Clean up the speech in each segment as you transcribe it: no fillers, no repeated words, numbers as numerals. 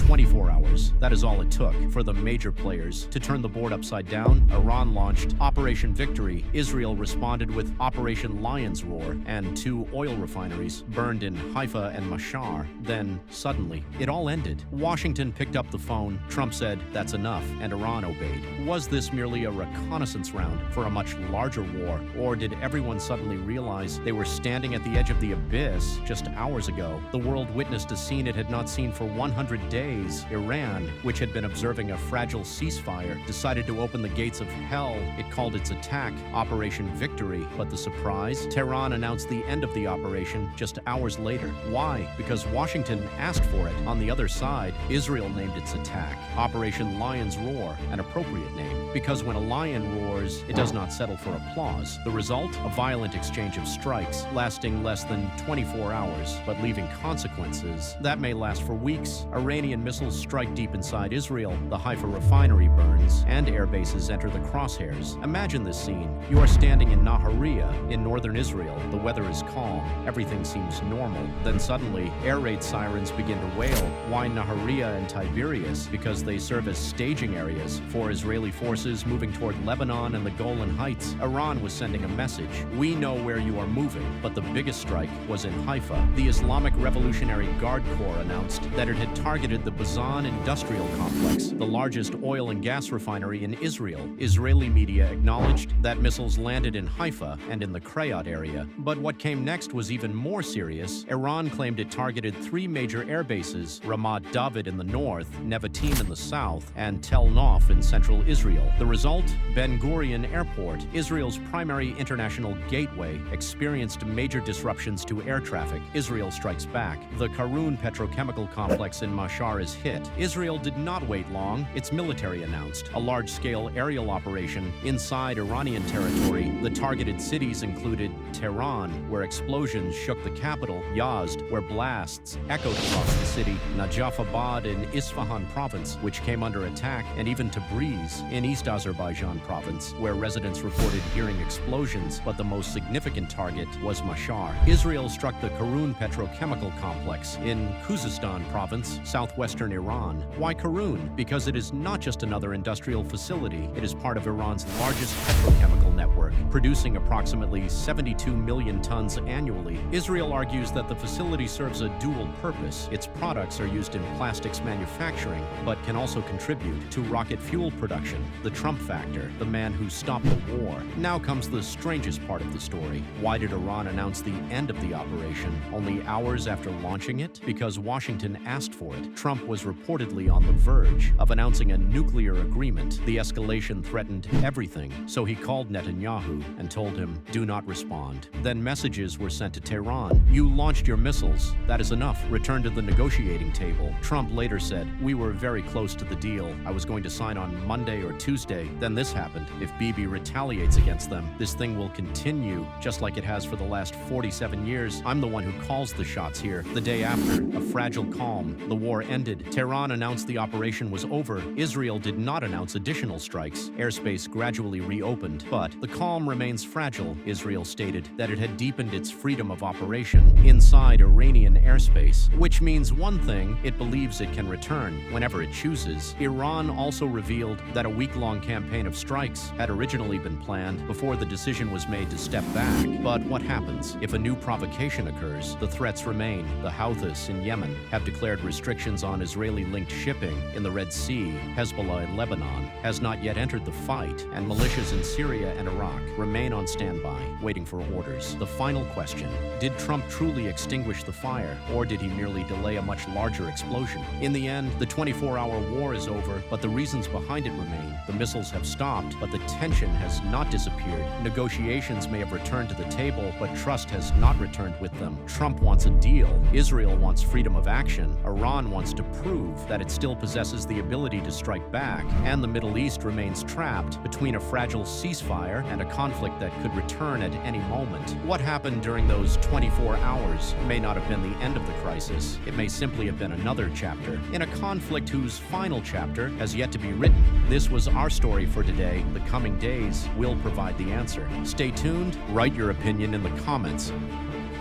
24 hours. That is all it took for the major players to turn the board upside down. Iran launched Operation Victory. Israel responded with Operation Lion's Roar, and 2 oil refineries burned in Haifa and Mashar. Then, suddenly, it all ended. Washington picked up the phone. Trump said, "That's enough," and Iran obeyed. Was this merely a reconnaissance round for a much larger war, or did everyone suddenly realize they were standing at the edge of the abyss? Just hours ago, the world witnessed a scene it had not seen for 100 days. Iran, which had been observing a fragile ceasefire, decided to open the gates of hell. It called its attack Operation Victory. But the surprise? Tehran announced the end of the operation just hours later. Why? Because Washington asked for it. On the other side, Israel named its attack Operation Lion's Roar, an appropriate name, because when a lion roars, it does not settle for applause. The result? A violent exchange of strikes, lasting less than 24 hours, but leaving consequences that may last for weeks. Iranian missiles strike deep inside Israel, the Haifa refinery burns, and air bases enter the crosshairs. Imagine this scene. You are standing in Nahariya, in northern Israel. The weather is calm. Everything seems normal. Then suddenly, air raid sirens begin to wail. Why Nahariya and Tiberias? Because they serve as staging areas for Israeli forces moving toward Lebanon and the Golan Heights. Iran was sending a message. We know where you are moving. But the biggest strike was in Haifa. The Islamic Revolutionary Guard Corps announced that it had targeted the Bazan Industrial Complex, the largest oil and gas refinery in Israel. Israeli media acknowledged that missiles landed in Haifa and in the Krayot area. But what came next was even more serious. Iran claimed it targeted 3 major air bases, Ramat David in the north, Nevatim in the south, and Tel Nof in central Israel. The result? Ben Gurion Airport, Israel's primary international gateway, experienced major disruptions to air traffic. Israel strikes back. The Karun petrochemical complex in Mashar is hit. Israel did not wait long. Its military announced a large-scale aerial operation inside Iranian territory. The targeted cities included Tehran, where explosions shook the capital, Yazd, where blasts echoed across the city, Najafabad in Isfahan province, which came under attack, and even Tabriz in East Azerbaijan province, where residents reported hearing explosions. But the most significant target was Mashar. Israel struck the Karun petrochemical complex in Khuzestan province, southwestern Iran. Why Karun? Because it is not just another industrial facility. It is part of Iran's largest petrochemical network, producing approximately 72 million tons annually. Israel argues that the facility serves a dual purpose. Its products are used in plastics manufacturing, but can also contribute to rocket fuel production. The Trump factor, the man who stopped the war. Now comes the strangest part of the story. Why did Iran announce the end of the operation only hours after launching it? Because Washington asked for it. Trump was reportedly on the verge of announcing a nuclear agreement. The escalation threatened everything, so he called Netanyahu and told him, "Do not respond." Then messages were sent to Tehran. "You launched your missiles. That is enough. Return to the negotiating table." Trump later said, "We were very close to the deal. I was going to sign on Monday or Tuesday. Then this happened. If Bibi retaliates against them, this thing will continue, just like it has for the last 47 years. I'm the one who calls the shots here." The day after, a fragile calm. The war ended. Tehran announced the operation was over. Israel did not announce additional strikes. Airspace gradually reopened. But the calm remains fragile. Israel stated that it had deepened its freedom of operation inside Iranian airspace, which means one thing: it believes it can return whenever it chooses. Iran also revealed that a week-long campaign of strikes had originally been planned before the decision was made to step back. But what happens if a new provocation occurs? The threats remain. The Houthis in Yemen have declared restrictions on Israeli-linked shipping in the Red Sea. Hezbollah in Lebanon has not yet entered the fight, and militias in Syria and Iraq remain on standby, waiting for orders. The final question: did Trump truly extinguish the fire, or did he merely delay a much larger explosion? In the end, the 24-hour war is over, but the reasons behind it remain. The missiles have stopped, but the tension has not disappeared. Negotiations may have returned to the table, but trust has not returned with them. Trump wants a deal. Israel wants freedom of action. Iran wants to prove that it still possesses the ability to strike back. And the Middle East remains trapped between a fragile ceasefire and a conflict that could return at any moment. What happened during those 24 hours may not have been the end of the crisis. It may simply have been another chapter in a conflict whose final chapter has yet to be written. This was our story for today. The coming days will provide the answer. Stay tuned. Write your opinion in the comments.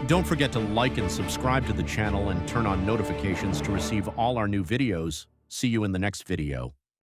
Don't forget to like and subscribe to the channel and turn on notifications to receive all our new videos. See you in the next video.